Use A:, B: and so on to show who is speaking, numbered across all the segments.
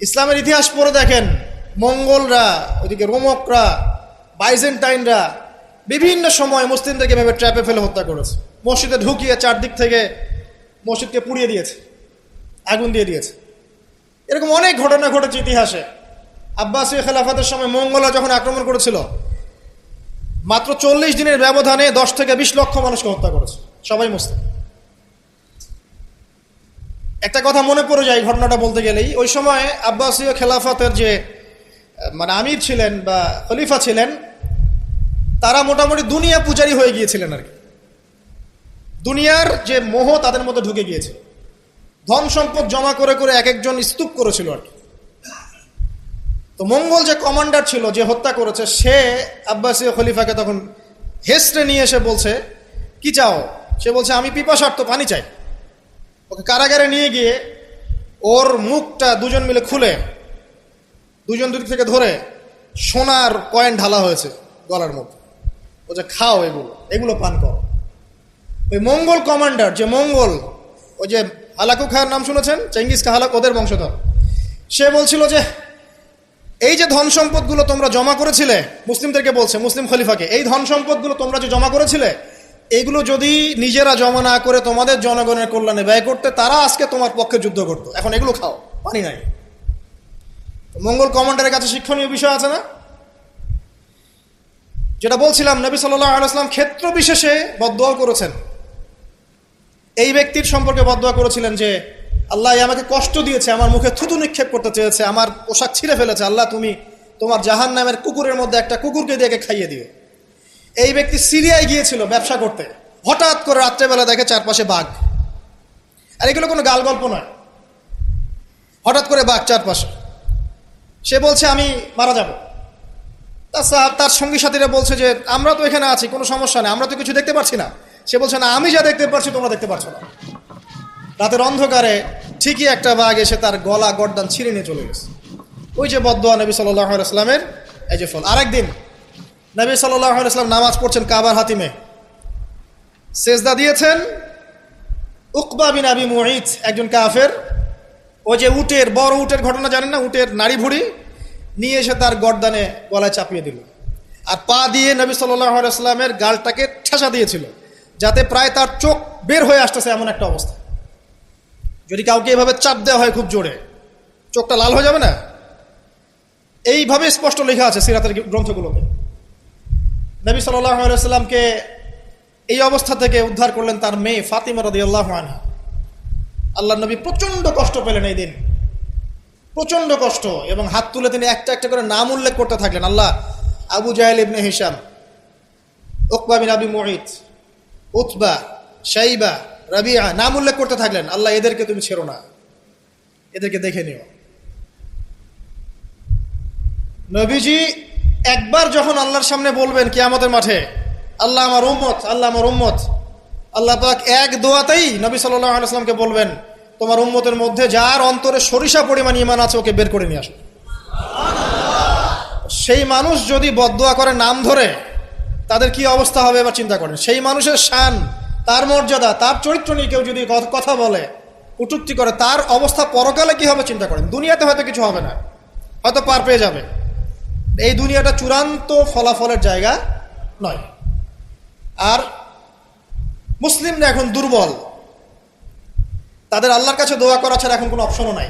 A: ইসলামের ইতিহাস পড়ে দেখেন, মঙ্গলরা, ওইদিকে রোমকরা, বাইজেন্টাইনরা বিভিন্ন সময় মুসলিমদেরকে এভাবে ট্র্যাপে ফেলে হত্যা করেছে। মসজিদে ঢুকিয়ে চারদিক থেকে মসজিদকে পুড়িয়ে দিয়েছে, আগুন দিয়ে দিয়েছে। এরকম অনেক ঘটনা ঘটেছে ইতিহাসে। আব্বাসীয় খেলাফতের সময় মঙ্গলরা যখন আক্রমণ করেছিল, মাত্র 40 দিনের ব্যবধানে 10 থেকে 20 লক্ষ মানুষকে হত্যা করেছে, সবাই মুসলিম। একটা কথা মনে পড়ে যায় ঘটনাটা বলতে গেলেই, ওই সময় আব্বাসীয় খেলাফতের যে আমির ছিলেন বা খলিফা ছিলেন, তারা মোটামুটি দুনিয়া পূজারী হয়ে গিয়েছিলেন আর কি। দুনিয়ার যে মোহ তাদের মধ্যে ঢুকে গিয়েছে, ধন সম্পদ জমা করে করে এক একজন স্তূপ করেছিল আর কি। তো মঙ্গল যে কমান্ডার ছিল, যে হত্যা করেছে, সে আব্বাসীয় খলিফাকে তখন হেসড়ে নিয়ে এসে বলছে, কি চাও? সে বলছে, আমি পিপাসার্ত, পানি চাই। ওকে কারাগারে নিয়ে গিয়ে ওর মুখটা দুজন মিলে খুলে, দুজন দুদিক থেকে ধরে সোনার কয়েন ঢালা হয়েছে গলার মধ্যে। ও যে খাও, এগুলো পান করো। ওই মঙ্গল কমান্ডার, যে মঙ্গল, ওই যে হালাকু খাঁর নাম শুনেছেন, চেঙ্গিস খা হালাক, ওদের বংশধর, সে বলছিল যে এই যে ধন সম্পদগুলো তোমরা জমা করেছিলে, মুসলিমদেরকে বলছে, মুসলিম খলিফাকে, এই ধন সম্পদগুলো তোমরা যে জমা করেছিলে, এইগুলো যদি নিজেরা জমা না করে তোমাদের জনগণের কল্যাণে ব্যয় করতে, তারা আজকে তোমার পক্ষে যুদ্ধ করতো। এখন এগুলো খাও, পানি নাই। মঙ্গল কমান্ডারের কাছে শিক্ষণীয় বিষয় আছে না? যেটা বলছিলাম, নবী সাল্লাল্লাহু আলাইহি ওয়াসাল্লাম ক্ষেত্র বিশেষে বদদুয়া করেছেন। এই ব্যক্তির সম্পর্কে বদদুয়া করেছিলেন যে, আল্লাহ আমাকে কষ্ট দিয়েছে, আমার মুখে থুতু নিক্ষেপ করতে চেয়েছে, আমার পোশাক ছিঁড়ে ফেলেছে, আল্লাহ তুমি তোমার জাহান্নামের কুকুরের মধ্যে একটা কুকুরকে দিয়ে খাইয়ে দিও। এই ব্যক্তি সিরিয়ায় গিয়েছিল ব্যবসা করতে, হঠাৎ করে রাত্রেবেলা দেখে চারপাশে বাঘ। আর এগুলো কোনো গাল গল্প নয়, হঠাৎ করে বাঘ চারপাশে। সে বলছে, আমি মারা যাব। তার সঙ্গী সাথীরা বলছে যে, আমরা তো এখানে আছি, কোনো সমস্যা নেই, আমরা তো কিছু দেখতে পাচ্ছি না। সে বলছে, না, আমি যা দেখতে পাচ্ছি তোমরা দেখতে পাচ্ছ না। রাতের অন্ধকারে ঠিকই একটা বাঘ এসে তার গলা গর্দান ছিঁড়ে নিয়ে চলে গেছে। ওই যে বদদুয়া নবী সাল্লাল্লাহু আলাইহি ওয়াসাল্লামের, এই যে ফল। আরেকদিন নবী সাল্লাল্লাহু আলাইহি ওয়াসাল্লাম নামাজ পড়ছেন কাবার হাতিমে, সেজদা দিয়েছেন। উকবা বিন আবি মুঈত, একজন কাফের, ওই যে উটের, বড় উটের ঘটনা জানেন না, উটের নাড়ি ভুড়ি নিয়ে এসে তার গর্দানে গলায় চাপিয়ে দিল, আর পা দিয়ে নবী সাল্লাল্লাহু আলাইহি ওয়াসাল্লামের গালটাকে ঠেসা দিয়েছিল, যাতে প্রায় তার চোখ বের হয়ে আসতেছে এমন একটা অবস্থা। যদি কাউকে এভাবে চাপ দেওয়া হয় খুব জোরে, চোখটা লাল হয়ে যাবে না? এইভাবে স্পষ্ট লেখা আছে সিরাতের গ্রন্থগুলোতে। নবী সাল্লাল্লাহু আলাইহি ওয়াসাল্লামকে এই অবস্থা থেকে উদ্ধার করলেন তার মেয়ে ফাতিমা রাদিয়াল্লাহু আনহা। আল্লাহর নবী প্রচন্ড কষ্ট পেলেন এই দিন, প্রচন্ড কষ্ট, এবং হাত তুলে তিনি একটা একটা করে নাম উল্লেখ করতে থাকলেন। আল্লাহ, আবু জাহেল ইবনে হিশাম, উকবা বিন আবি মুঈত, উতবা, শাইবা, রাবিআ, নাম উল্লেখ করতে থাকলেন। আল্লাহ, এদেরকে তুমি ছেড়ো না, এদেরকে দেখে নিও। নবীজি একবার যখন আল্লাহর সামনে বলবেন কিয়ামতের মাঠে, আল্লাহ আমার উম্মত, আল্লাহ আমার উম্মত, আল্লাহ পাক এক দোয়াতেই নবী সাল্লাল্লাহু আলাইহি ওয়াসাল্লামকে বলবেন, তোমার উম্মতের মধ্যে যার অন্তরে সরিষা পরিমাণ ঈমান আছে, ওকে বের করে নিয়ে আসো। সেই মানুষ যদি বদদুয়া করে নাম ধরে, তাদের কি অবস্থা হবে এবার চিন্তা করেন। সেই মানুষের শান, তার মর্যাদা, তার চরিত্র নিয়ে কেউ যদি কথা বলে, কটূক্তি করে, তার অবস্থা পরকালে কি হবে চিন্তা করেন। দুনিয়াতে হয়তো কিছু হবে না, হয়তো পার পেয়ে যাবে, এই দুনিয়াটা চূড়ান্ত ফলাফলের জায়গা নয়। আর মুসলিমরা এখন দুর্বল, তাদের আল্লাহর কাছে দোয়া করা ছাড়া এখন কোনো অপশনও নাই।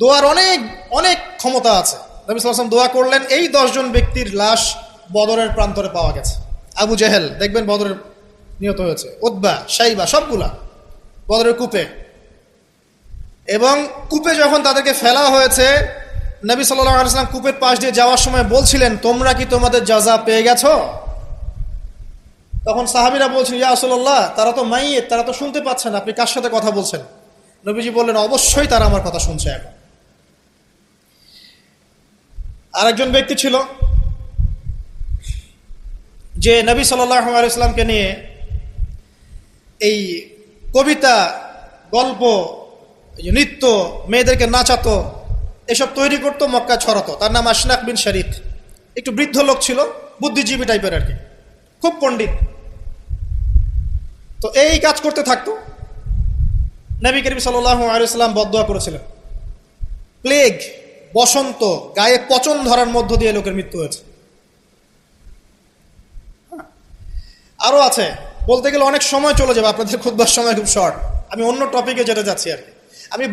A: দোয়ার অনেক অনেক ক্ষমতা আছে। নবী সাল্লাল্লাহু আলাইহি ওয়াসাল্লাম দোয়া করলেন, এই 10 জন ব্যক্তির লাশ বদরের প্রান্তরে পাওয়া গেছে। আবু জেহেল দেখবেন বদরের নিহত হয়েছে, উতবা, শাইবা, সবগুলা বদরের কূপে। এবং কূপে যখন তাদেরকে ফেলা হয়েছে, নবী সাল্লাল্লাহু আলাইহি ওয়াসাল্লাম কূপের পাশ দিয়ে যাওয়ার সময় বলছিলেন, তোমরা কি তোমাদের জাযা পেয়ে গেছো? তখন সাহাবীরা বলছেন, ইয়া রাসূলুল্লাহ, তারা তো মাইয়িত, তারা তো শুনতে পাচ্ছে না, আপনি কার সাথে কথা বলছেন? নবীজি বললেন, অবশ্যই তারা আমার কথা শুনছে। এখন আরেকজন ব্যক্তি ছিল যে নবী সাল্লাল্লাহু আলাইহি ওয়াসাল্লামকে নিয়ে এই কবিতা, গল্প, নৃত্য, মেয়েদেরকে নাচাতো, এসব তৈরি করতো, মক্কা ছড়াতো। তার নাম আশনাক বিন শারিক। একটু বৃদ্ধ লোক ছিল, বুদ্ধিজীবী টাইপের আর কি, খুব পণ্ডিত। তো এই কাজ করতে থাকতো। নবী করিম সাল্লাল্লাহু আলাইহি ওয়াসাল্লাম বদদুয়া করেছিলেন প্লেগ, বসন্ত, গায়ে পচন ধরার মধ্য দিয়ে লোকের মৃত্যু হয়েছে। আরো আছে, বলতে গেলে অনেক সময় চলে যাবে, আপনাদের খুতবার সময় খুব শর্ট, আমি অন্য টপিকে যেতে যাচ্ছি আর কি। আমি